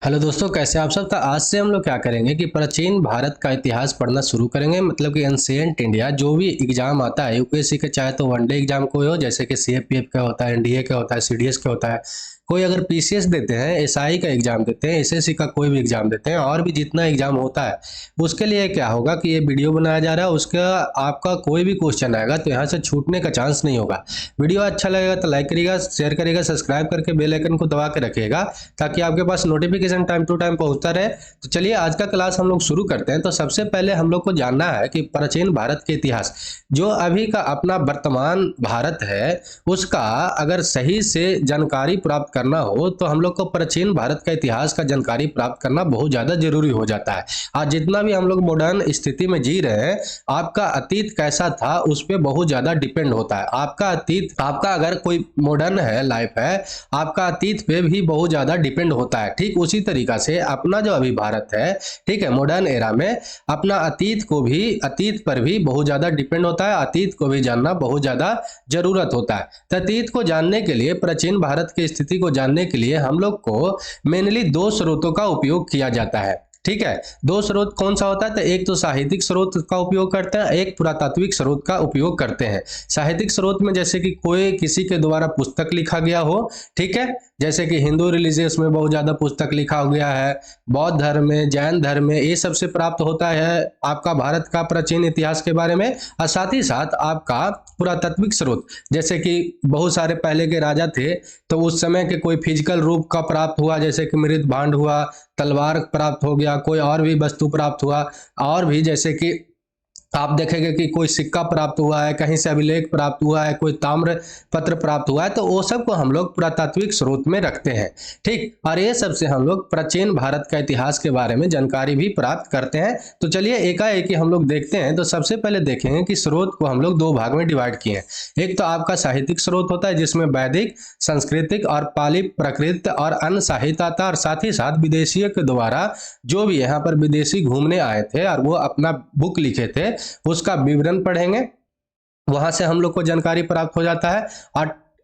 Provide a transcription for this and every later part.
Hello दोस्तों, कैसे आप सब। तो आज से हम लोग क्या करेंगे कि प्राचीन भारत का इतिहास पढ़ना शुरू करेंगे। मतलब कि एंशिएंट इंडिया। जो भी एग्जाम आता है यूपीएससी के, चाहे तो वनडे एग्जाम कोई हो जैसे कि सीएपीएफ का होता है, एनडीए का होता है, सीडीएस का होता है, कोई अगर पीसीएस देते हैं, एसआई का एग्जाम देते हैं, एसएससी का कोई भी एग्जाम देते हैं, और भी जितना एग्जाम होता है उसके लिए क्या होगा कि ये वीडियो बनाया जा रहा है। उसका आपका कोई भी क्वेश्चन आएगा तो यहाँ से छूटने का चांस नहीं होगा। वीडियो अच्छा लगेगा तो लाइक करिएगा, शेयर करिएगा, सब्सक्राइब करके बेल आइकन को दबा के रखिएगा ताकि आपके पास नोटिफिकेशन टाइम टू टाइम पहुंचता रहे। तो चलिए आज का क्लास हम लोग शुरू करते हैं। तो सबसे पहले हम लोग को जानना है कि प्राचीन भारत के इतिहास, जो अभी का अपना वर्तमान भारत है, उसका अगर सही से जानकारी प्राप्त करना हो तो हम लोग को प्राचीन भारत का इतिहास का जानकारी प्राप्त करना बहुत ज़्यादा जरूरी हो जाता है। आज जितना भी हम लोग मॉडर्न स्थिति में जी रहे हैं, आपका अतीत कैसा था उस पर बहुत ज़्यादा डिपेंड होता है। आपका अतीत, आपका अगर कोई मॉडर्न है लाइफ है, आपका अतीत पे भी बहुत ज़्यादा डिपेंड होता है। ठीक उसी तरीका से अपना जो अभी भारत है, ठीक है, मॉडर्न एरा में अपना अतीत को भी, अतीत पर भी बहुत ज़्यादा डिपेंड होता है। अतीत को भी जानना बहुत ज़्यादा जरूरत होता है। तो अतीत को जानने के लिए, प्राचीन भारत की स्थिति को जानने के लिए हम लोग को मेनली दो स्रोतों का उपयोग किया जाता है। ठीक है, दो स्रोत कौन सा होता है? तो एक तो साहित्यिक स्रोत का उपयोग करते हैं, एक पुरातात्विक स्रोत का उपयोग करते हैं। साहित्यिक स्रोत में जैसे कि कोई किसी के द्वारा पुस्तक लिखा गया हो, ठीक है, जैसे कि हिंदू रिलीजियस में बहुत ज्यादा पुस्तक लिखा हो गया है, बौद्ध धर्म में, जैन धर्म में, ये सबसे प्राप्त होता है आपका भारत का प्राचीन इतिहास के बारे में। और साथ ही साथ आपका पुरातात्विक स्रोत, जैसे कि बहुत सारे पहले के राजा थे तो उस समय के कोई फिजिकल रूप का प्राप्त हुआ, जैसे कि मृत भांड हुआ, तलवार प्राप्त हो गया, कोई और भी वस्तु प्राप्त हुआ, और भी जैसे कि आप देखेंगे कि कोई सिक्का प्राप्त हुआ है, कहीं से अभिलेख प्राप्त हुआ है, कोई ताम्र पत्र प्राप्त हुआ है, तो वो सब को हम लोग पुरातात्विक स्रोत में रखते हैं। ठीक, और ये सब से हम लोग प्राचीन भारत का इतिहास के बारे में जानकारी भी प्राप्त करते हैं। तो चलिए एकाएक हम लोग देखते हैं। तो सबसे पहले देखेंगे कि स्रोत को हम लोग दो भाग में डिवाइड किए हैं। एक तो आपका साहित्यिक स्रोत होता है जिसमें वैदिक, सांस्कृतिक और पाली प्राकृत और अन्य साहित्य आता है, और साथ ही साथ विदेशियों के द्वारा जो भी यहाँ पर विदेशी घूमने आए थे और वो अपना बुक लिखे थे उसका विवरण पढ़ेंगे, वहां से हम लोग को जानकारी प्राप्त हो जाता है।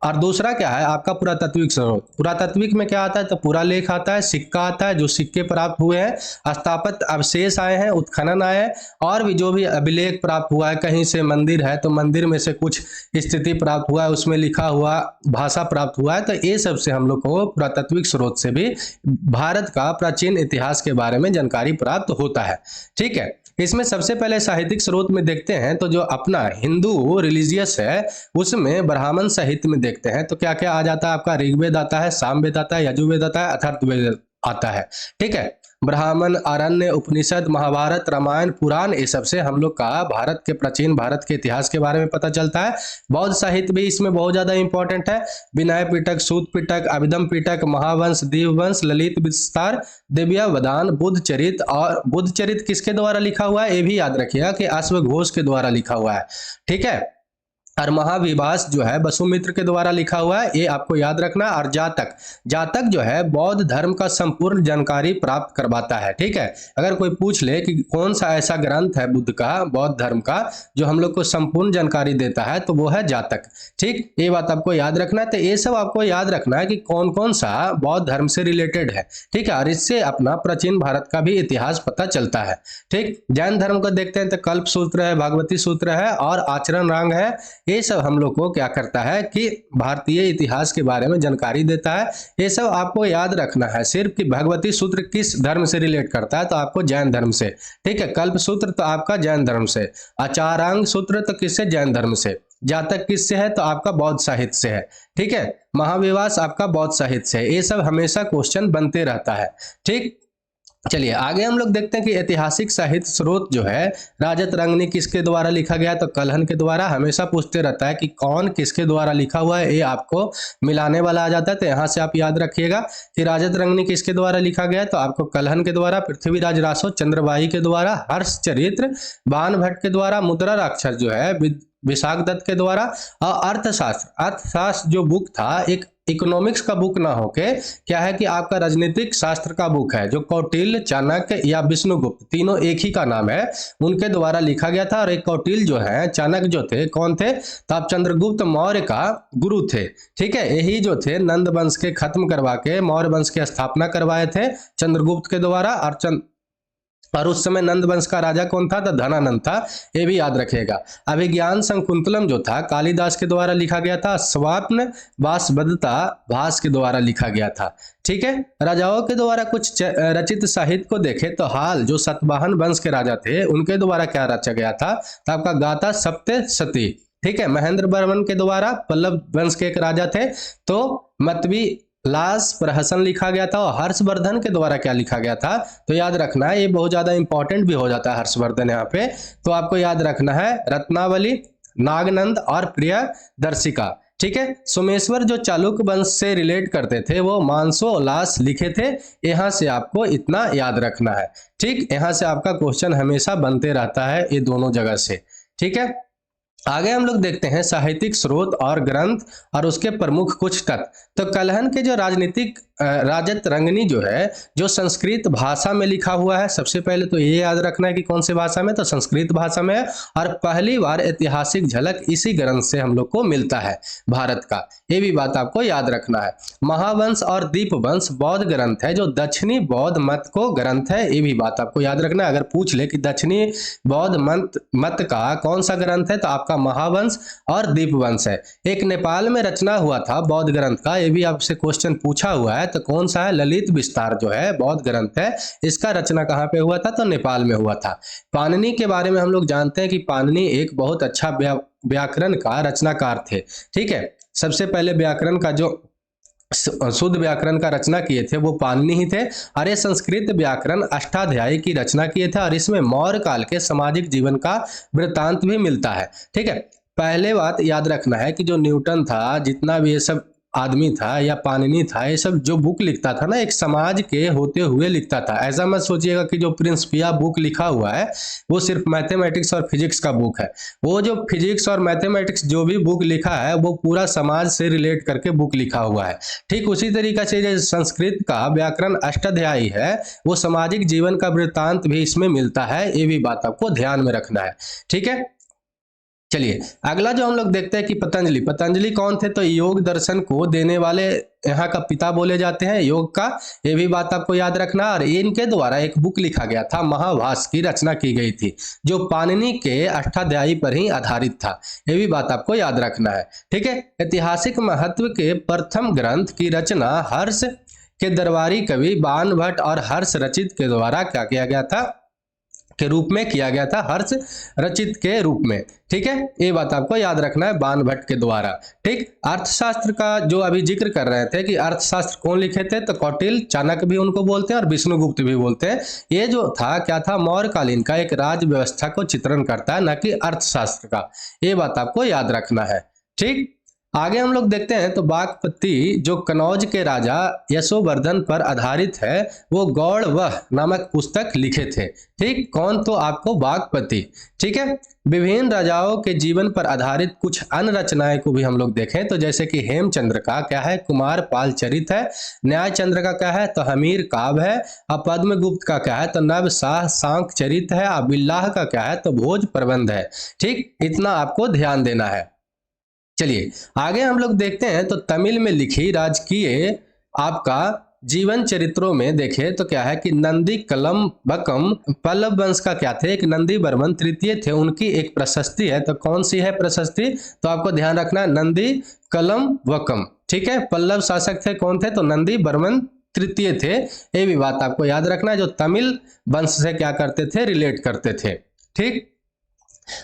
और दूसरा क्या है आपका पुरातात्विक स्रोत। पुरातात्विक में क्या आता है? तो पूरा लेख आता है, सिक्का आता है, जो सिक्के प्राप्त हुए हैं, स्थापत्य अवशेष आए हैं, उत्खनन आए हैं, और भी जो भी अभिलेख प्राप्त हुआ है, कहीं से मंदिर है तो मंदिर में से कुछ स्थिति प्राप्त हुआ है, उसमें लिखा हुआ भाषा प्राप्त हुआ है, तो ये सब से हम लोग को पुरातात्विक स्रोत से भी भारत का प्राचीन इतिहास के बारे में जानकारी प्राप्त होता है। ठीक है, इसमें सबसे पहले साहित्यिक स्रोत में देखते हैं तो जो अपना हिंदू रिलीजियस है उसमें ब्राह्मण साहित्य में देखते हैं तो क्या क्या आ जाता है आपका? ऋग्वेद आता है, सामवेद आता है, यजुर्वेद आता है, अथर्ववेद आता है। ठीक है, ब्राह्मण, आरण्य, उपनिषद, महाभारत, रामायण, पुराण, ये सबसे हम लोग का भारत के, प्राचीन भारत के इतिहास के बारे में पता चलता है। बौद्ध साहित्य भी इसमें बहुत ज्यादा इंपॉर्टेंट है। विनय पिटक, सूत पिटक, अभिधम पिटक, महावंश, दीपवंश, ललित विस्तार, दिव्यावदान, बुद्ध चरित। और बुद्ध चरित किसके द्वारा लिखा हुआ है ये भी याद रखिएगा कि अश्वघोष के द्वारा लिखा हुआ है। ठीक है, और महाविभास जो है वसुमित्र के द्वारा लिखा हुआ है, ये आपको याद रखना। और जातक, जातक जो है बौद्ध धर्म का संपूर्ण जानकारी प्राप्त करवाता है। ठीक है, अगर कोई पूछ ले कि कौन सा ऐसा ग्रंथ है बुद्ध का, बौद्ध धर्म का, जो हम लोग को संपूर्ण जानकारी देता है, तो वो है जातक। ठीक, ये बात आपको याद रखना है। तो ये सब आपको याद रखना है कि कौन कौन सा बौद्ध धर्म से रिलेटेड है। ठीक है, और इससे अपना प्राचीन भारत का भी इतिहास पता चलता है। ठीक, जैन धर्म को देखते हैं तो कल्प सूत्र है, भागवती सूत्र है और आचरण रांग है। ये सब हम लोग को क्या करता है कि भारतीय इतिहास के बारे में जानकारी देता है। ये सब आपको याद रखना है सिर्फ कि भगवती सूत्र किस धर्म से रिलेट करता है, तो आपको जैन धर्म से। ठीक है, कल्प सूत्र तो आपका जैन धर्म से, आचारांग सूत्र तो किससे? जैन धर्म से। जातक किससे है? तो आपका बौद्ध साहित्य से है। ठीक है, महाविवास आपका बौद्ध साहित्य से है। ये सब हमेशा क्वेश्चन बनते रहता है। ठीक, चलिए आगे हम लोग देखते हैं कि ऐतिहासिक साहित्य स्रोत जो है, राजत रंगनी किसके द्वारा लिखा गया? तो कलहन के द्वारा। हमेशा पूछते रहता है कि कौन किसके द्वारा लिखा हुआ है, ये आपको मिलाने वाला आ जाता है। तो यहाँ से आप याद रखिएगा कि राजत रंगनी किसके द्वारा लिखा गया? तो आपको कलहन के द्वारा, पृथ्वीराज रासो चंद्रबाई के द्वारा, हर्ष चरित्र बाण भट्ट के द्वारा, मुद्राक्षर जो है विशाख दत्त के द्वारा, और अर्थशास्त्र, अर्थशास्त्र जो बुक था एक इकोनॉमिक्स का बुक ना होके क्या है कि आपका राजनीतिक शास्त्र का बुक है, जो कौटिल्य, चाणक्य या विष्णुगुप्त तीनों एक ही का नाम है, उनके द्वारा लिखा गया था। और एक कौटिल्य जो है, चाणक्य जो थे कौन थे, तो आप चंद्रगुप्त मौर्य का गुरु थे। ठीक है, यही जो थे नंद वंश के खत्म करवा के मौर्य वंश की स्थापना करवाए थे चंद्रगुप्त के द्वारा। और उस समय नंद वंश का राजा कौन था, तो धनानंद था, ये भी याद रखिएगा। अभिज्ञान शकुंतलम जो था कालिदास के द्वारा लिखा गया था। स्वप्न वासवदत्ता भास के द्वारा लिखा गया था। ठीक है, राजाओं के द्वारा कुछ रचित साहित्य को देखें तो हाल जो सातवाहन वंश के राजा थे उनके द्वारा क्या रचा गया था, तो आपका गाथा सप्तशती। ठीक है, महेंद्र वर्मन के द्वारा पल्लव वंश के एक राजा थे तो मतवी लास प्रहसन लिखा गया था। और हर्षवर्धन के द्वारा क्या लिखा गया था, तो याद रखना है, ये बहुत ज्यादा इंपॉर्टेंट भी हो जाता है हर्षवर्धन यहाँ पे, तो आपको याद रखना है रत्नावली, नागनंद और प्रियदर्शिका। ठीक है, सोमेश्वर जो चालुक्य वंश से रिलेट करते थे वो मानसोल्लास लिखे थे। यहां से आपको इतना याद रखना है। ठीक, यहां से आपका क्वेश्चन हमेशा बनते रहता है ये दोनों जगह से। ठीक है, आगे हम लोग देखते हैं साहित्यिक स्रोत और ग्रंथ और उसके प्रमुख कुछ तत्व। तो कलहन के जो राजनीतिक राजत रंगनी जो है, जो संस्कृत भाषा में लिखा हुआ है, सबसे पहले तो ये याद रखना है कि कौन सी भाषा में, तो संस्कृत भाषा में है। और पहली बार ऐतिहासिक झलक इसी ग्रंथ से हम लोग को मिलता है भारत का, ये भी बात आपको याद रखना है। महावंश और दीपवंश बौद्ध ग्रंथ है, जो दक्षिणी बौद्ध मत को ग्रंथ है, ये भी बात आपको याद रखना है। अगर पूछ ले कि दक्षिणी बौद्ध मत का कौन सा ग्रंथ है, तो आपका महावंश और दीपवंश है। एक नेपाल में रचना हुआ था बौद्ध ग्रंथ का, ये भी आपसे क्वेश्चन पूछा हुआ है, तो कौन सा है, ललित विस्तार जो है बौद्ध ग्रंथ है, इसका रचना कहाँ पे हुआ था, तो नेपाल में हुआ था। पाणिनि के बारे में हम लोग जानते हैं कि पाणिनि एक बहुत अच्छा व्याकरण का रचनाकार थे। ठीक है, सबसे पहले व्याकरण का जो शुद्ध व्याकरण का रचना किए थे वो पाणिनि ही थे। और ये संस्कृत व्याकरण अष्टाध्यायी की रचना किए थे और इसमें मौर्य काल के सामाजिक जीवन का वृत्तांत भी मिलता है। ठीक है, पहले बात याद रखना है कि जो न्यूटन था, जितना भी ये सब आदमी था या पाणिनि था, ये सब जो बुक लिखता था ना, एक समाज के होते हुए लिखता था। ऐसा मत सोचिएगा कि जो प्रिंसिपिया बुक लिखा हुआ है वो सिर्फ मैथमेटिक्स और फिजिक्स का बुक है। वो जो फिजिक्स और मैथमेटिक्स जो भी बुक लिखा है वो पूरा समाज से रिलेट करके बुक लिखा हुआ है। ठीक उसी तरीके से जो संस्कृत का व्याकरण अष्टाध्यायी है वो सामाजिक जीवन का वृत्तांत भी इसमें मिलता है, ये भी बात आपको ध्यान में रखना है। ठीक है, चलिए अगला जो हम लोग देखते हैं कि पतंजलि कौन थे, तो योग दर्शन को देने वाले यहाँ का पिता बोले जाते हैं योग का, ये भी बात आपको याद रखना। और इनके द्वारा एक बुक लिखा गया था, महाभाष्य की रचना की गई थी, जो पाणिनि के अष्टाध्यायी पर ही आधारित था, ये भी बात आपको याद रखना है। ठीक है, ऐतिहासिक महत्व के प्रथम ग्रंथ की रचना हर्ष के दरबारी कवि बाण भट्ट और हर्ष रचित के द्वारा क्या किया गया था, के रूप में किया गया था, हर्ष रचित के रूप में। ठीक है, ये बात आपको याद रखना है, बाण भट्ट के द्वारा। ठीक, अर्थशास्त्र का जो अभी जिक्र कर रहे थे कि अर्थशास्त्र कौन लिखे थे, तो कौटिल्य, चाणक्य भी उनको बोलते हैं और विष्णुगुप्त भी बोलते हैं। ये जो था क्या था, मौर्य कालीन का एक राज्य व्यवस्था को चित्रण करता है, न कि अर्थशास्त्र का, ये बात आपको याद रखना है। ठीक, आगे हम लोग देखते हैं तो बागपति जो कनौज के राजा यशोवर्धन पर आधारित है, वो गौड़वह नामक पुस्तक लिखे थे। ठीक, कौन, तो आपको बागपति। ठीक है, विभिन्न राजाओं के जीवन पर आधारित कुछ अन्य रचनाएं को भी हम लोग देखें तो जैसे कि हेमचंद्र का क्या है, कुमारपाल चरित है। न्यायचंद्र का क्या है, तो हमीर काव्य है। और पद्मगुप्त का क्या है, तो नव शाह सांक चरित है। और बिल्लाह का क्या है, तो भोज प्रबंध है। ठीक, इतना आपको ध्यान देना है। चलिए आगे हम लोग देखते हैं तो तमिल में लिखी राजकीय आपका जीवन चरित्रों में देखें तो क्या है कि नंदी कलम्बकम पल्लव वंश का क्या थे, एक नंदी वर्मन तृतीय थे, उनकी एक प्रशस्ति है। तो कौन सी है प्रशस्ति, तो आपको ध्यान रखना है नंदी कलम्बकम। ठीक है, पल्लव शासक थे, कौन थे, तो नंदी वर्मन तृतीय थे, ये भी बात आपको याद रखना है, जो तमिल वंश से क्या करते थे, रिलेट करते थे। ठीक,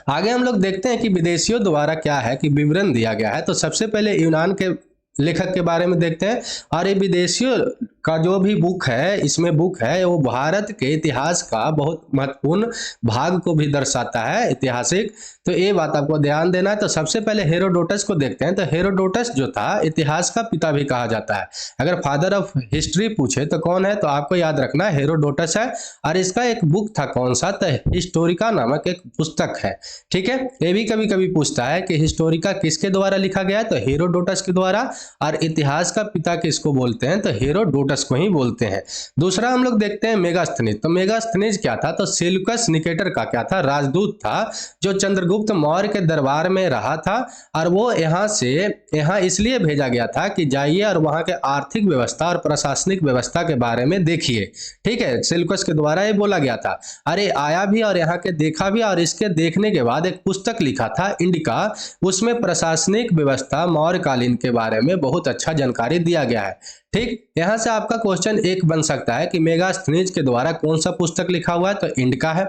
आगे हम लोग देखते हैं कि विदेशियों द्वारा क्या है कि विवरण दिया गया है। तो सबसे पहले यूनान के लेखक के बारे में देखते हैं। और ये विदेशियों का जो भी बुक है, इसमें बुक है, वो भारत के इतिहास का बहुत महत्वपूर्ण भाग को भी दर्शाता है, ऐतिहासिक। तो ये बात आपको ध्यान देना है। तो सबसे पहले हेरोडोटस को देखते हैं। तो हेरोडोटस जो था इतिहास का पिता भी कहा जाता है। अगर फादर ऑफ हिस्ट्री पूछे तो कौन है, तो आपको याद रखना है हेरोडोटस है। और इसका एक बुक था कौन सा, तो हिस्टोरिका नामक एक पुस्तक है। ठीक है, ये भी कभी कभी पूछता है कि हिस्टोरिका किसके द्वारा लिखा गया, तो हेरोडोटस के द्वारा। और इतिहास का पिता किसको बोलते हैं, तो हेरोडोटस को ही बोलते हैं। दूसरा हम लोग देखते हैं मेगास्थनीज। तो मेगास्थनीज क्या था, तो सेल्यूकस निकेटर का क्या था, राजदूत था, जो चंद्रगुप्त मौर्य के दरबार में रहा था। और वो यहाँ इसलिए भेजा गया था कि जाइए और वहां के आर्थिक व्यवस्था और प्रशासनिक व्यवस्था के बारे में देखिए। ठीक है, सेल्यूकस के द्वारा ये बोला गया था। अरे आया भी और यहाँ के देखा भी, और इसके देखने के बाद एक पुस्तक लिखा था इंडिका, उसमें प्रशासनिक व्यवस्था मौर्य कालीन के बारे में बहुत अच्छा जानकारी दिया गया है। ठीक, यहां से आपका क्वेश्चन एक बन सकता है कि मेगास्थनीज के द्वारा कौन सा पुस्तक लिखा हुआ है, तो इंडिका है।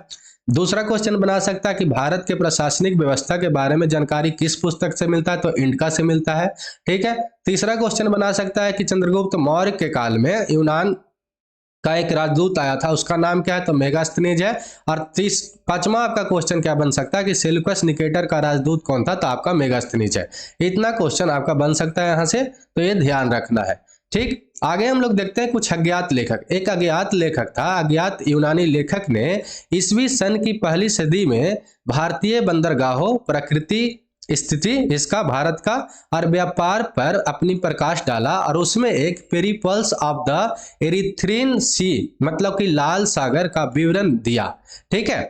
दूसरा क्वेश्चन बना सकता है कि भारत के प्रशासनिक व्यवस्था के बारे में जानकारी किस पुस्तक से मिलता है, तो इंडिका से मिलता है। ठीक है, तीसरा क्वेश्चन बना सकता है कि चंद्रगुप्त मौर्य के काल में यूनान का एक राजदूत आया था, उसका नाम क्या है, तो मेगास्थनीज है। और पांचवा आपका क्वेश्चन क्या बन सकता है कि सेल्यूकस निकेटर का राजदूत कौन था, तो आपका मेगास्थनीज है। इतना क्वेश्चन आपका बन सकता है यहाँ से, तो ये ध्यान रखना है। ठीक, आगे हम लोग देखते हैं कुछ अज्ञात लेखक। एक अज्ञात लेखक था, अज्ञात यूनानी लेखक ने ईसवी सन की पहली सदी में भारतीय बंदरगाहों, प्रकृति स्थिति इसका भारत का और व्यापार पर अपनी प्रकाश डाला। और उसमें एक पेरिपल्स ऑफ द एरिथ्रीन सी, मतलब कि लाल सागर का विवरण दिया। ठीक है,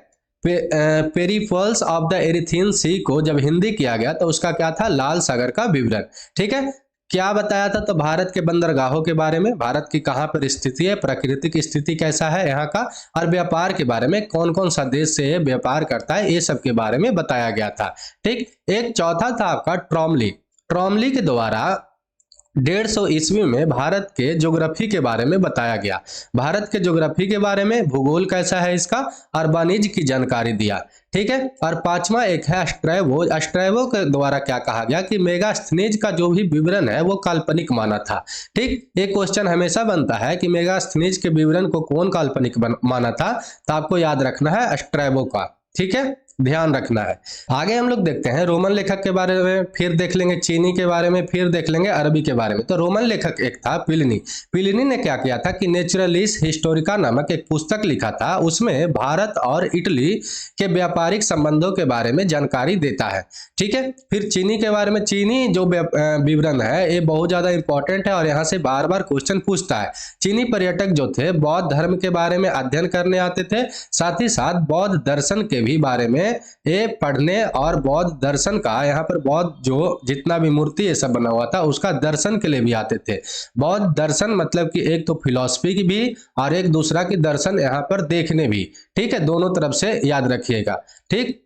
पेरिपल्स ऑफ द एरिथ्रीन सी को जब हिंदी किया गया तो उसका क्या था, लाल सागर का विवरण। ठीक है, क्या बताया था, तो भारत के बंदरगाहों के बारे में, भारत की कहाँ पर स्थिति है, प्राकृतिक स्थिति कैसा है यहाँ का, और व्यापार के बारे में, कौन कौन सा देश से व्यापार करता है, ये सब के बारे में बताया गया था। ठीक, एक चौथा था आपका ट्रॉमली। ट्रॉमली के द्वारा 150 ईस्वी में भारत के ज्योग्राफी के बारे में बताया गया। भारत के ज्योग्राफी के बारे में, भूगोल कैसा है इसका, और वाणिज्य की जानकारी दिया। ठीक है, और पांचवा एक है स्ट्रैबो। स्ट्रैबो के द्वारा क्या कहा गया कि मेगास्थनीज का जो भी विवरण है वो काल्पनिक माना था। ठीक, एक क्वेश्चन हमेशा बनता है कि मेगास्थनीज के विवरण को कौन काल्पनिक माना था, तो आपको याद रखना है स्ट्रैबो का। ठीक है, ध्यान रखना है। आगे हम लोग देखते हैं रोमन लेखक के बारे में, फिर देख लेंगे चीनी के बारे में, फिर देख लेंगे अरबी के बारे में। तो रोमन लेखक एक था प्लिनी। प्लिनी ने क्या किया था कि नेचुरलिस हिस्टोरिका नामक एक पुस्तक लिखा था, उसमें भारत और इटली के व्यापारिक संबंधों के बारे में जानकारी देता है। ठीक है, फिर चीनी के बारे में, चीनी जो विवरण है ये बहुत ज्यादा इंपॉर्टेंट है और यहाँ से बार बार क्वेश्चन पूछता है। चीनी पर्यटक जो थे बौद्ध धर्म के बारे में अध्ययन करने आते थे, साथ ही साथ बौद्ध दर्शन के भी बारे में ये पढ़ने, और बौद्ध दर्शन का यहाँ पर बौद्ध जो जितना भी मूर्ति ये सब बना हुआ था उसका दर्शन के लिए भी आते थे। बौद्ध दर्शन मतलब कि एक तो फिलॉसफी की भी और एक दूसरा की दर्शन यहाँ पर देखने भी। ठीक है, दोनों तरफ से याद रखिएगा। ठीक,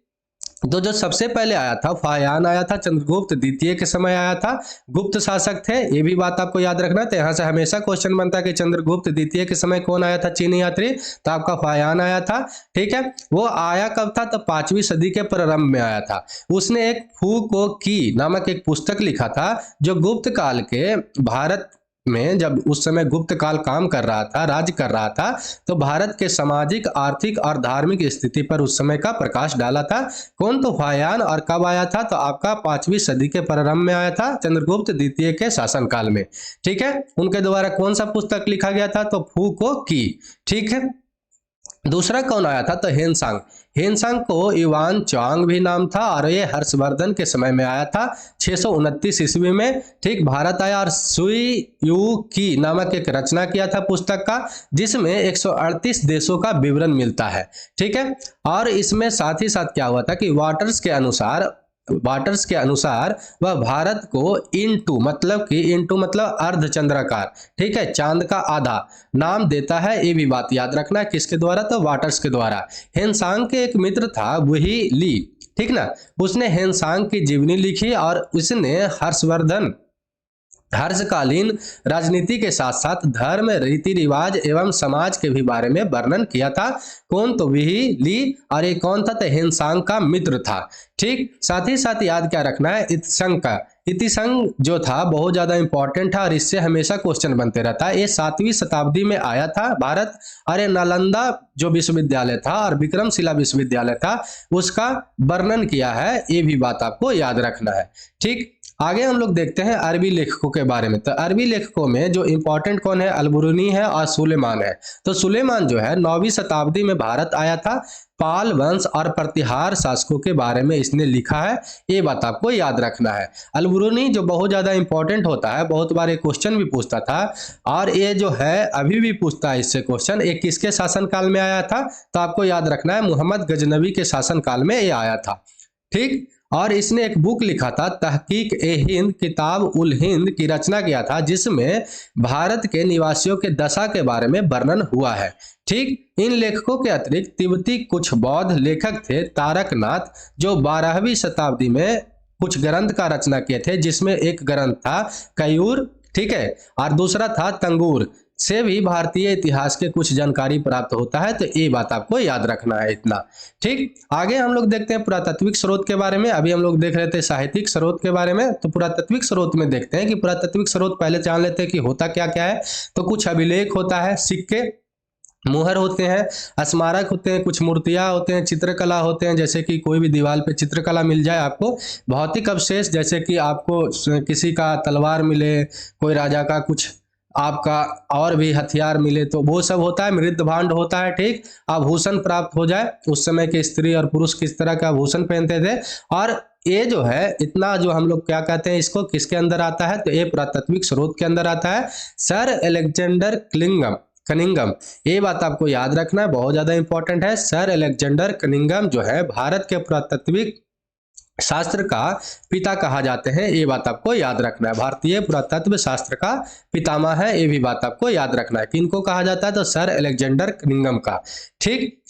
तो जो सबसे पहले आया था फायान आया था, चंद्रगुप्त द्वितीय के समय आया था, गुप्त शासक थे, ये भी बात आपको याद रखना है। तो यहाँ से हमेशा क्वेश्चन बनता है कि चंद्रगुप्त द्वितीय के समय कौन आया था चीनी यात्री, तो आपका फायान आया था। ठीक है, वो आया कब था, तो 5वीं सदी के प्रारंभ में आया था। उसने एक फू को की नामक एक पुस्तक लिखा था, जो गुप्त काल के भारत में, जब उस समय गुप्त काल काम कर रहा था, राज्य कर रहा था, तो भारत के सामाजिक, आर्थिक और धार्मिक स्थिति पर उस समय का प्रकाश डाला था। कौन, तो फायान। और कब आया था, तो आपका 5वीं सदी के प्रारंभ में आया था, चंद्रगुप्त द्वितीय के शासनकाल में। ठीक है, उनके द्वारा कौन सा पुस्तक लिखा गया था, तो फू को की। ठीक है, दूसरा कौन आया था, तो हेनसांग। हेनसांग को युवान चांग भी नाम था, और ये हर्षवर्धन के समय में आया था 629 ईस्वी में। ठीक, भारत आया और सुई यू की नामक एक रचना किया था पुस्तक का, जिसमें 138 देशों का विवरण मिलता है। ठीक है, और इसमें साथ ही साथ क्या हुआ था कि वाटर्स के अनुसार वह भारत को इनटू मतलब अर्धचंद्राकार, ठीक है, चांद का आधा नाम देता है। ये भी बात याद रखना है, किसके द्वारा, तो वाटर्स के द्वारा। हेनसांग के एक मित्र था वही ली, ठीक ना, उसने हेनसांग की जीवनी लिखी, और उसने हर्षकालीन राजनीति के साथ साथ धर्म, रीति रिवाज एवं समाज के भी बारे में वर्णन किया था। कौन, तो वही ली। और ये कौन था, तो हेनसांग का मित्र था। ठीक, साथ ही साथ याद क्या रखना है, इत्संग का। इतिसंघ जो था बहुत ज्यादा इंपॉर्टेंट था और इससे हमेशा क्वेश्चन बनते रहता है। ये 7वीं शताब्दी में आया था भारत, और ये नालंदा जो विश्वविद्यालय था और विक्रमशिला विश्वविद्यालय था उसका वर्णन किया है, ये भी बात आपको याद रखना है। ठीक, आगे हम लोग देखते हैं अरबी लेखकों के बारे में। तो अरबी लेखकों में जो इंपॉर्टेंट कौन है, अलबरूनी है और सुलेमान है। तो सुलेमान जो है 9वीं शताब्दी में भारत आया था। पाल वंश और प्रतिहार शासकों के बारे में इसने लिखा है, ये बात आपको याद रखना है। अलबरूनी जो बहुत ज्यादा इंपॉर्टेंट होता है, बहुत बार ये क्वेश्चन भी पूछता था और ये जो है अभी भी पूछता है इससे क्वेश्चन। ये किसके शासनकाल में आया था, तो आपको याद रखना है मोहम्मद गजनवी के शासनकाल में ये आया था। ठीक, और इसने एक बुक लिखा था तहकीक ए हिंद किताब उल हिंद की रचना किया था, जिसमें भारत के निवासियों के दशा के बारे में वर्णन हुआ है। ठीक, इन लेखकों के अतिरिक्त तिब्बती कुछ बौद्ध लेखक थे, तारकनाथ, जो 12वीं शताब्दी में कुछ ग्रंथ का रचना किए थे, जिसमें एक ग्रंथ था कयूर, ठीक है, और दूसरा था तंगूर, से भी भारतीय इतिहास के कुछ जानकारी प्राप्त होता है। तो ये बात आपको याद रखना है इतना। ठीक, आगे हम लोग देखते हैं पुरातात्विक स्रोत के बारे में। अभी हम लोग देख रहे थे साहित्यिक स्रोत के बारे में, तो पुरातात्विक स्रोत में देखते हैं कि पुरातात्विक स्रोत पहले जान लेते हैं कि होता क्या क्या है। तो कुछ अभिलेख होता है, सिक्के, मुहर होते हैं, स्मारक होते हैं, कुछ मूर्तियां होते हैं, चित्रकला होते हैं, जैसे कि कोई भी दीवार पे चित्रकला मिल जाए आपको, भौतिक अवशेष जैसे कि आपको किसी का तलवार मिले, कोई राजा का कुछ आपका और भी हथियार मिले, तो वो सब होता है। मृद भांड होता है। ठीक, आभूषण प्राप्त हो जाए, उस समय के स्त्री और पुरुष किस तरह का आभूषण पहनते थे। और ये जो है इतना जो हम लोग क्या कहते हैं इसको, किसके अंदर आता है, तो ये पुरातात्विक स्रोत के अंदर आता है। सर अलेक्जेंडर कनिंघम, ये बात आपको याद रखना है, बहुत ज्यादा इंपॉर्टेंट है। सर अलेक्जेंडर कनिंघम जो है भारत के पुरातात्विक शास्त्र का पिता कहा जाते हैं, ये बात आपको याद रखना है। भारतीय पुरातत्व शास्त्र का पितामह है, ये भी बात आपको याद रखना है। किनको कहा जाता है, तो सर अलेक्जेंडर कनिंघम का। ठीक,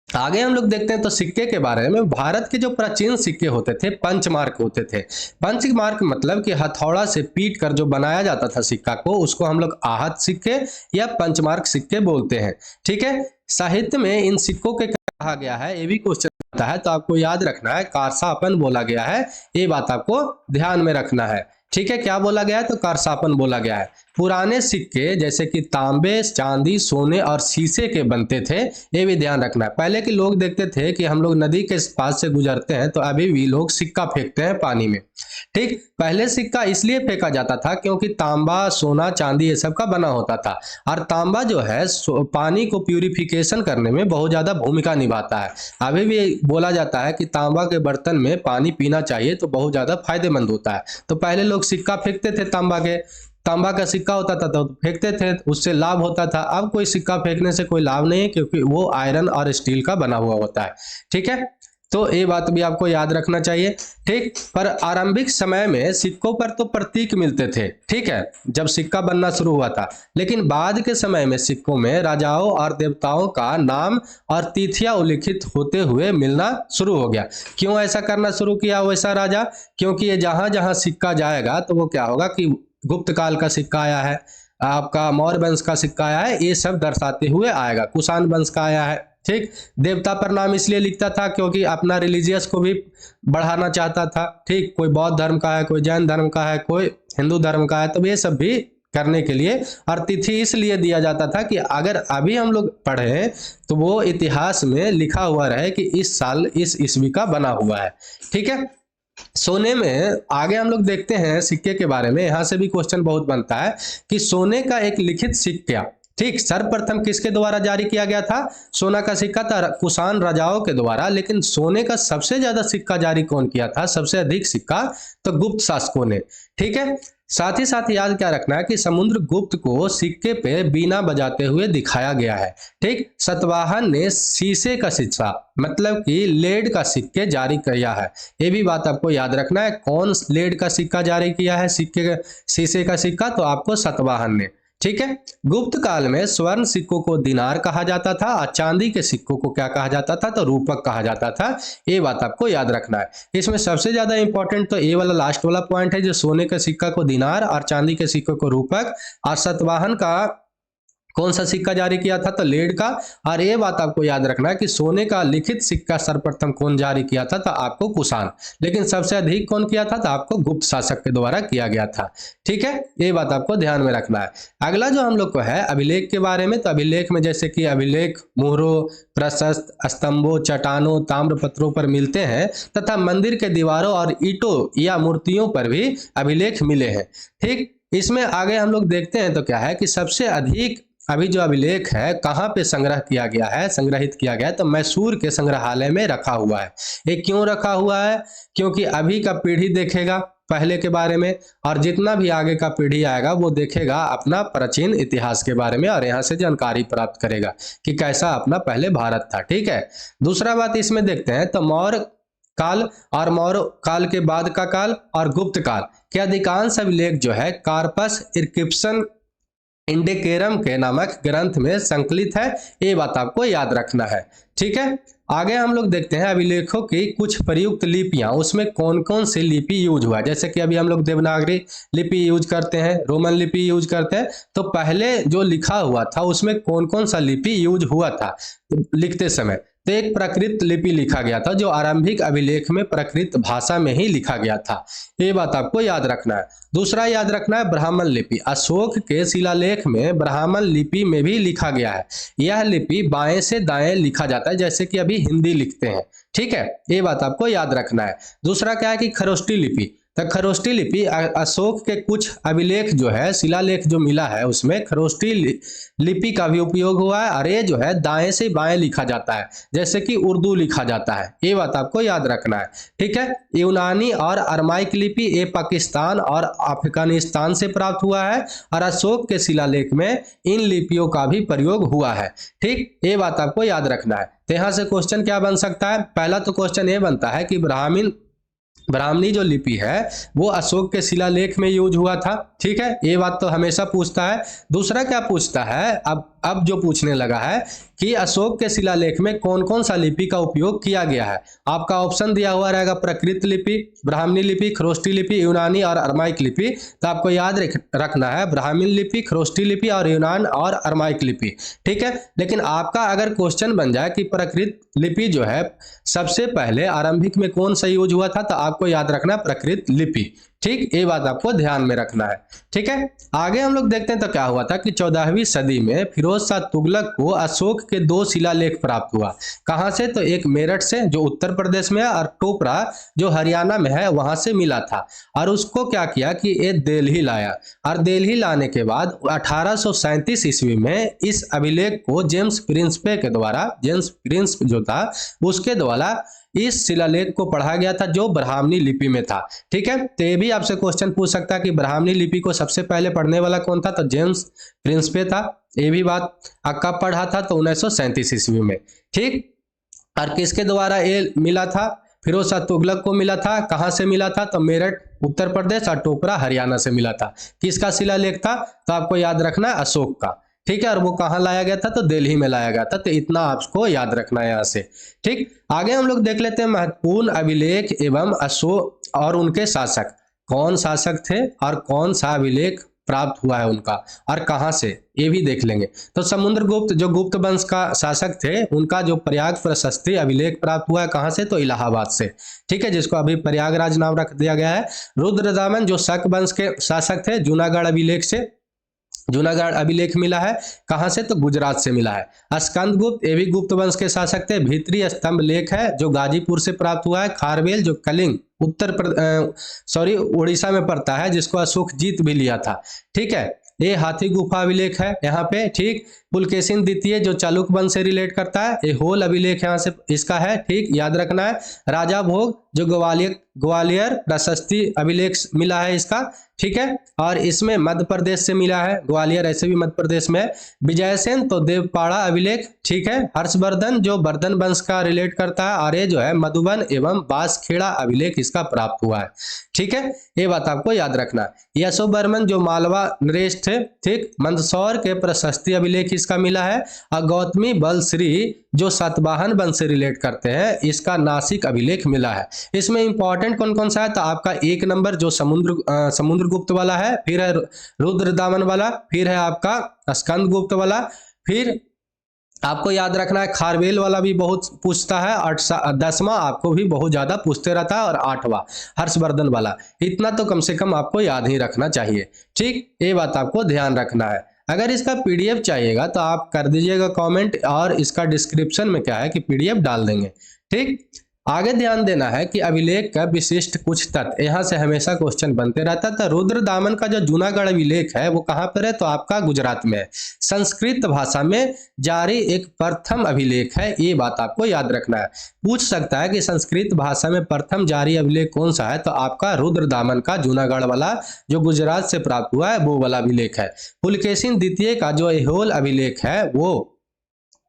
आगे हम लोग देखते हैं तो सिक्के के बारे में। भारत के जो प्राचीन सिक्के होते थे पंचमार्क होते थे। पंचमार्क मतलब कि हथौड़ा से पीट कर जो बनाया जाता था सिक्का को, उसको हम लोग आहत सिक्के या पंचमार्क सिक्के बोलते हैं। ठीक है, साहित्य में इन सिक्कों के कहा गया है, ये भी क्वेश्चन आता है, तो आपको याद रखना है कारसापन बोला गया है, ये बात आपको ध्यान में रखना है। ठीक है, क्या बोला गया है, तो कारसापन बोला गया है। पुराने सिक्के जैसे कि तांबे, चांदी, सोने और शीशे के बनते थे, ये भी ध्यान रखना है। पहले के लोग देखते थे कि हम लोग नदी के पास से गुजरते हैं तो अभी भी लोग सिक्का फेंकते हैं पानी में। ठीक, पहले सिक्का इसलिए फेंका जाता था क्योंकि तांबा, सोना, चांदी ये सब का बना होता था, और तांबा जो है पानी को प्यूरिफिकेशन करने में बहुत ज्यादा भूमिका निभाता है। अभी भी बोला जाता है कि तांबा के बर्तन में पानी पीना चाहिए तो बहुत ज्यादा फायदेमंद होता है। तो पहले लोग सिक्का फेंकते थे, तांबा का सिक्का होता था तो फेंकते थे, उससे लाभ होता था। अब कोई सिक्का फेंकने से कोई लाभ नहीं है क्योंकि वो आयरन और स्टील का बना हुआ होता है। ठीक है, तो ये बात भी आपको याद रखना चाहिए। ठीक, पर आरंभिक समय में सिक्कों पर तो प्रतीक मिलते थे, ठीक है, जब सिक्का बनना शुरू हुआ था, लेकिन बाद के समय में सिक्कों में राजाओं और देवताओं का नाम और तिथियां उल्लिखित होते हुए मिलना शुरू हो गया। क्यों ऐसा करना शुरू किया वैसा राजा, क्योंकि ये जहां जहां सिक्का जाएगा तो वो क्या होगा कि गुप्त काल का सिक्का आया है, आपका मौर्य वंश का सिक्का आया है, ये सब दर्शाते हुए आएगा, कुषाण वंश का आया है। ठीक, देवता पर नाम इसलिए लिखता था क्योंकि अपना रिलीजियस को भी बढ़ाना चाहता था। ठीक, कोई बौद्ध धर्म का है, कोई जैन धर्म का है, कोई हिंदू धर्म का है, तो ये सब भी करने के लिए। और तिथि इसलिए दिया जाता था कि अगर अभी हम लोग पढ़ें तो वो इतिहास में लिखा हुआ रहे कि इस साल इस ईस्वी का बना हुआ है। ठीक है, सोने में आगे हम लोग देखते हैं सिक्के के बारे में, यहां से भी क्वेश्चन बहुत बनता है कि सोने का एक लिखित सिक्का, ठीक, सर्वप्रथम किसके द्वारा जारी किया गया था, सोना का सिक्का था कुषाण राजाओं के द्वारा। लेकिन सोने का सबसे ज्यादा सिक्का जारी कौन किया था, सबसे अधिक सिक्का, तो गुप्त शासकों ने। ठीक है, साथ ही साथ याद क्या रखना है कि समुद्रगुप्त को सिक्के पे बीना बजाते हुए दिखाया गया है। ठीक, सातवाहन ने शीशे का सिक्का मतलब कि लेड का सिक्के जारी किया है, ये भी बात आपको याद रखना है। कौन लेड का सिक्का जारी किया है, सिक्के शीशे का सिक्का, तो आपको सातवाहन ने। ठीक है, गुप्त काल में स्वर्ण सिक्कों को दिनार कहा जाता था और चांदी के सिक्कों को क्या कहा जाता था, तो रूपक कहा जाता था, ये बात आपको याद रखना है। इसमें सबसे ज्यादा इंपॉर्टेंट तो ये वाला लास्ट वाला पॉइंट है, जो सोने के सिक्का को दिनार और चांदी के सिक्कों को रूपक और सातवाहन कौन सा सिक्का जारी किया था? तो लेड का। और ये बात आपको याद रखना है कि सोने का लिखित सिक्का सर्वप्रथम कौन जारी किया था? तो आपको कुषाण। लेकिन सबसे अधिक कौन किया था? तो आपको गुप्त शासक के द्वारा किया गया था। ठीक है, ये बात आपको ध्यान में रखना है। अगला जो हम लोग को है अभिलेख के बारे में, तो अभिलेख में जैसे कि अभिलेख मोहरों, प्रशस्त स्तंभों, चट्टानों, ताम्रपत्रों पर मिलते हैं तथा मंदिर के दीवारों और ईंटों या मूर्तियों पर भी अभिलेख मिले हैं। ठीक, इसमें आगे हम लोग देखते हैं तो क्या है कि सबसे अधिक अभी जो अभिलेख है कहाँ पे संग्रह किया गया है, संग्रहित किया गया है? तो मैसूर के संग्रहालय में रखा हुआ है। ये क्यों रखा हुआ है? क्योंकि अभी का पीढ़ी देखेगा पहले के बारे में, और जितना भी आगे का पीढ़ी आएगा वो देखेगा अपना प्राचीन इतिहास के बारे में, और यहाँ से जानकारी प्राप्त करेगा कि कैसा अपना पहले भारत था। ठीक है, दूसरा बात इसमें देखते हैं तो मौर्य काल और मौर्य काल के बाद का काल और गुप्त काल के अधिकांश अभिलेख जो है कार्पस इरकिप्सन इंडिकेरम के नामक ग्रंथ में संकलित है। ये बात आपको याद रखना है। ठीक है, आगे हम लोग देखते हैं अभिलेखों की कुछ प्रयुक्त लिपियां, उसमें कौन कौन सी लिपि यूज हुआ है। जैसे कि अभी हम लोग देवनागरी लिपि यूज करते हैं, रोमन लिपि यूज करते हैं, तो पहले जो लिखा हुआ था उसमें कौन कौन सा लिपि यूज हुआ था लिखते समय? तो एक प्राकृत लिपि लिखा गया था जो आरंभिक अभिलेख में प्राकृत भाषा में ही लिखा गया था। ये बात आपको याद रखना है। दूसरा याद रखना है ब्राह्मण लिपि। अशोक के शिलालेख में ब्राह्मण लिपि में भी लिखा गया है। यह लिपि बाएं से दाएं लिखा जाता है, जैसे कि अभी हिंदी लिखते हैं। ठीक है, ये बात आपको याद रखना है। दूसरा क्या है कि खरोष्टी लिपि। तो खरोष्टी लिपि अशोक के कुछ अभिलेख जो है, शिलालेख जो मिला है उसमें खरोष्टी लिपि का भी उपयोग हुआ है, और ये जो है दाएं से बाएं लिखा जाता है, जैसे कि उर्दू लिखा जाता है। ये बात आपको याद रखना है। ठीक है, यूनानी और अरमाइक लिपि ये पाकिस्तान और अफगानिस्तान से प्राप्त हुआ है, और अशोक के शिलालेख में इन लिपियों का भी प्रयोग हुआ है। ठीक, ये बात आपको याद रखना है। तो यहाँ से क्वेश्चन क्या बन सकता है? पहला तो क्वेश्चन ये बनता है कि ब्राह्मणी जो लिपि है वो अशोक के शिलालेख में यूज हुआ था। ठीक है, ये बात तो हमेशा पूछता है। दूसरा क्या पूछता है, अब जो पूछने लगा है कि अशोक के शिलालेख में कौन कौन सा लिपि का उपयोग किया गया है। आपका ऑप्शन दिया हुआ रहेगा प्राकृत लिपि, ब्राह्मणी लिपि, खरोष्टी लिपि, यूनानी और अरमाइक लिपि। तो आपको याद रखना है ब्राह्मण लिपि, खरोष्टी लिपि और यूनान और अरमाइक लिपि। ठीक है, लेकिन आपका अगर क्वेश्चन बन जाए कि प्राकृत लिपि जो है सबसे पहले आरंभिक में कौन सा यूज हुआ था, तो आपको याद रखना प्राकृत लिपि। ठीक, ये बात आपको ध्यान में रखना है। ठीक है, आगे हम लोग देखते हैं तो क्या हुआ था कि 14वीं सदी में फिरोज शाह तुगलक को अशोक के 2 शिलालेख प्राप्त हुआ। कहां से? तो एक मेरठ से जो उत्तर प्रदेश में है, और टोपरा जो हरियाणा में है वहां से मिला था। और उसको क्या किया कि ये दिल्ली लाया, और दिल्ली लाने के बाद 1837 ईस्वी में इस अभिलेख को जेम्स प्रिंस जो था उसके द्वारा इस शिलालेख को पढ़ा गया था जो ब्राह्मणी लिपि में था। ठीक है, तो ये भी आपसे क्वेश्चन पूछ सकता है कि ब्राह्मणी लिपि को सबसे पहले पढ़ने वाला कौन था? तो जेम्स प्रिंसपे था। ये भी बात कब पढ़ा था? तो 1937 ईस्वी में। ठीक, और किसके द्वारा ये मिला था? फिरोज शाह तुगलक को मिला था। कहां से मिला था? तो मेरठ उत्तर प्रदेश और टोपरा हरियाणा से मिला था। किसका शिलालेख था? तो आपको याद रखना है अशोक का। ठीक है, और वो कहाँ लाया गया था? तो दिल्ली में लाया गया था। तो इतना आपको याद रखना है यहाँ से। ठीक, आगे हम लोग देख लेते हैं महत्वपूर्ण अभिलेख एवं अशोक और उनके शासक। कौन शासक थे और कौन सा अभिलेख प्राप्त हुआ है उनका, और कहां से, ये भी देख लेंगे। तो समुद्रगुप्त जो गुप्त वंश का शासक थे, उनका जो प्रयाग प्रशस्ति अभिलेख प्राप्त हुआ है कहां से? तो इलाहाबाद से। ठीक है, जिसको अभी प्रयागराज नाम रख दिया गया है। रुद्रदामन जो शक वंश के शासक थे, जूनागढ़ अभिलेख से जूनागढ़ अभिलेख मिला है। कहां से? तो गुजरात से मिला है। स्कंदगुप्त ये भी गुप्त वंश के शासक थे। भीतरी स्तंभ लेख है जो गाजीपुर से प्राप्त हुआ है। खारवेल जो कलिंग उड़ीसा में पड़ता है, जिसको अशोकजीत भी लिया था। ठीक है, ये हाथी गुफा अभिलेख है यहाँ पे। ठीक, पुलकेशिन द्वितीय जो चालुक्य वंश से रिलेट करता है, ये होल अभिलेख यहाँ से इसका है। ठीक, याद रखना है। राजा भोग जो ग्वालियर प्रशस्ति अभिलेख मिला है इसका। ठीक है, और इसमें मध्य प्रदेश से मिला है, ग्वालियर ऐसे भी मध्य प्रदेश में है। विजयसेन तो देवपाड़ा अभिलेख। ठीक है, हर्षवर्धन जो वर्धन वंश का रिलेट करता है, और ये जो है मधुबन एवं बांसखेड़ा अभिलेख इसका प्राप्त हुआ है। ठीक है, ये बात आपको याद रखना है। यशोवर्मन जो मालवा नरेश थे। ठीक, मंदसौर के प्रशस्ति अभिलेख इसका मिला है। और गौतमी बलश्री जो सातवाहन वंश से रिलेट करते हैं, इसका नासिक अभिलेख मिला है। इसमें इंपॉर्टेंट कौन कौन सा है? तो आपका 1 नंबर जो समुद्रगुप्त वाला है, है, फिर है रुद्रदामन वाला, फिर है आपका स्कंदगुप्त वाला, फिर आपको याद रखना है खारवेल वाला भी बहुत पूछता है, 10वां आपको भी बहुत ज्यादा पूछते रहता है, और 8वां हर्षवर्धन वाला। इतना तो कम से कम आपको याद ही रखना चाहिए। ठीक, ये बात आपको ध्यान रखना है। अगर इसका पीडीएफ चाहिएगा तो आप कर दीजिएगा कमेंट, और इसका डिस्क्रिप्शन में क्या है कि पीडीएफ डाल देंगे। ठीक, आगे ध्यान देना है कि अभिलेख का विशिष्ट कुछ तथ्य, यहाँ से हमेशा क्वेश्चन बनते रहता था। रुद्रदामन का जो जूनागढ़ अभिलेख है वो कहाँ पर है, तो आपका गुजरात में है। संस्कृत भाषा में जारी एक प्रथम अभिलेख है, ये बात आपको याद रखना है। पूछ सकता है कि संस्कृत भाषा में प्रथम जारी अभिलेख कौन सा है, तो आपका रुद्रदामन का जूनागढ़ वाला जो गुजरात से प्राप्त हुआ है वो वाला अभिलेख है। पुलकेशिन द्वितीय का जो ऐहोल अभिलेख है वो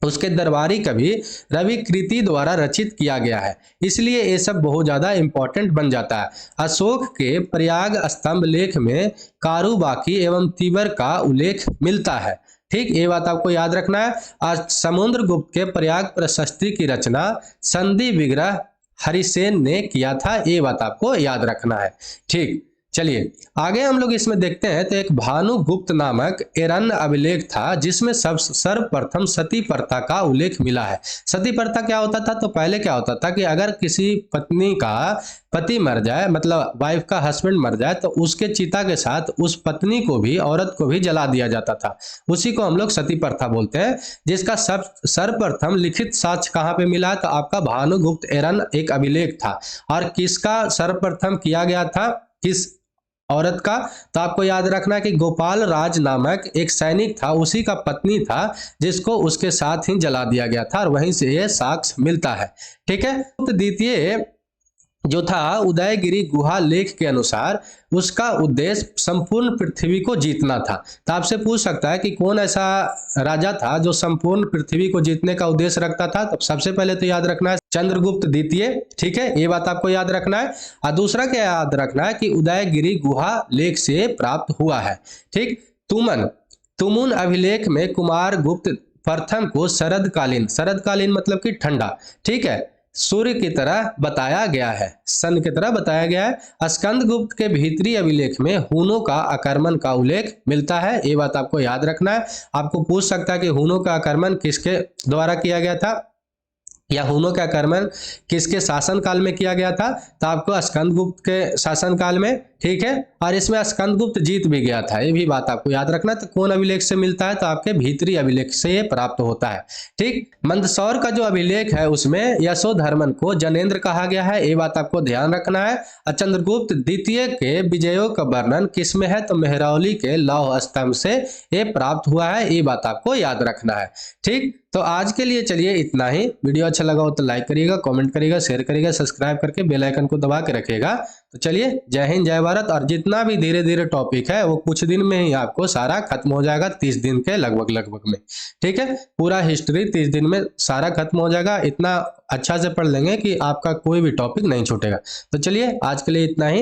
उसके दरबारी कवि रवि कृति द्वारा रचित किया गया है, इसलिए ये सब बहुत ज्यादा इंपॉर्टेंट बन जाता है। अशोक के प्रयाग स्तंभ लेख में कारुबाकी एवं तिबर का उल्लेख मिलता है। ठीक, ये बात आपको याद रखना है। आज समुद्रगुप्त के प्रयाग प्रशस्ति की रचना संधि विग्रह हरिसेन ने किया था, ये बात आपको याद रखना है। ठीक, चलिए आगे हम लोग इसमें देखते हैं। तो एक भानुगुप्त नामक एरण्य अभिलेख था जिसमें सर्वप्रथम सती प्रथा का उल्लेख मिला है। सती प्रथा क्या होता था, तो पहले क्या होता था कि अगर किसी पत्नी का पति मर जाए, मतलब वाइफ का हस्बैंड मर जाए, तो उसके चिता के साथ उस पत्नी को भी, औरत को भी जला दिया जाता था। उसी को हम लोग सती प्रथा बोलते हैं, जिसका सर्वप्रथम लिखित साक्ष्य कहाँ पे मिला, तो आपका भानुगुप्त एरण्य एक अभिलेख था। और किसका सर्वप्रथम किया गया था, किस औरत का, तो आपको याद रखना कि गोपाल राज नामक एक सैनिक था, उसी का पत्नी था, जिसको उसके साथ ही जला दिया गया था, और वहीं से यह साक्ष्य मिलता है। ठीक है, तो द्वितीय जो था उदयगिरी गुहा लेख के अनुसार उसका उद्देश्य संपूर्ण पृथ्वी को जीतना था। तो आपसे पूछ सकता है कि कौन ऐसा राजा था जो संपूर्ण पृथ्वी को जीतने का उद्देश्य रखता था, तो सबसे पहले तो याद रखना है चंद्रगुप्त द्वितीय। ठीक है, ये बात आपको याद रखना है। और दूसरा क्या याद रखना है कि उदयगिरी गुहा लेख से प्राप्त हुआ है। ठीक, तुमुन अभिलेख में कुमार गुप्त प्रथम को शरदकालीन मतलब कि ठंडा, ठीक है, सूर्य की तरह बताया गया है, सन की तरह बताया गया है। स्कंदगुप्त के भीतरी अभिलेख में हुनों का आक्रमण का उल्लेख मिलता है, ये बात आपको याद रखना है। आपको पूछ सकता है कि हुनों का आक्रमण किसके द्वारा किया गया था, या हुनों का आक्रमण किसके शासनकाल में किया गया था, तो आपको स्कंदगुप्त के शासनकाल में। ठीक है, और इसमें स्कंदगुप्त जीत भी गया था, ये भी बात आपको याद रखना। तो कौन अभिलेख से मिलता है, तो आपके भीतरी अभिलेख से ये प्राप्त होता है। ठीक, मंदसौर का जो अभिलेख है उसमें यशोधर्मन को जनेंद्र कहा गया है, ये बात आपको ध्यान रखना है। और चंद्रगुप्त द्वितीय के विजयों का वर्णन किसमें है, तो मेहरौली के लौह स्तंभ से ये प्राप्त हुआ है, ये बात आपको याद रखना है। ठीक, तो आज के लिए चलिए इतना ही। वीडियो अच्छा लगा हो तो लाइक करिएगा, कमेंट करिएगा, शेयर करिएगा, सब्सक्राइब करके बेल आइकन को दबा के रखिएगा। तो चलिए, जय हिंद जय भारत। और जितना भी धीरे धीरे टॉपिक है वो कुछ दिन में ही आपको सारा खत्म हो जाएगा, 30 दिन के लगभग में। ठीक है, पूरा हिस्ट्री 30 दिन में सारा खत्म हो जाएगा। इतना अच्छा से पढ़ लेंगे कि आपका कोई भी टॉपिक नहीं छूटेगा। तो चलिए आज के लिए इतना ही।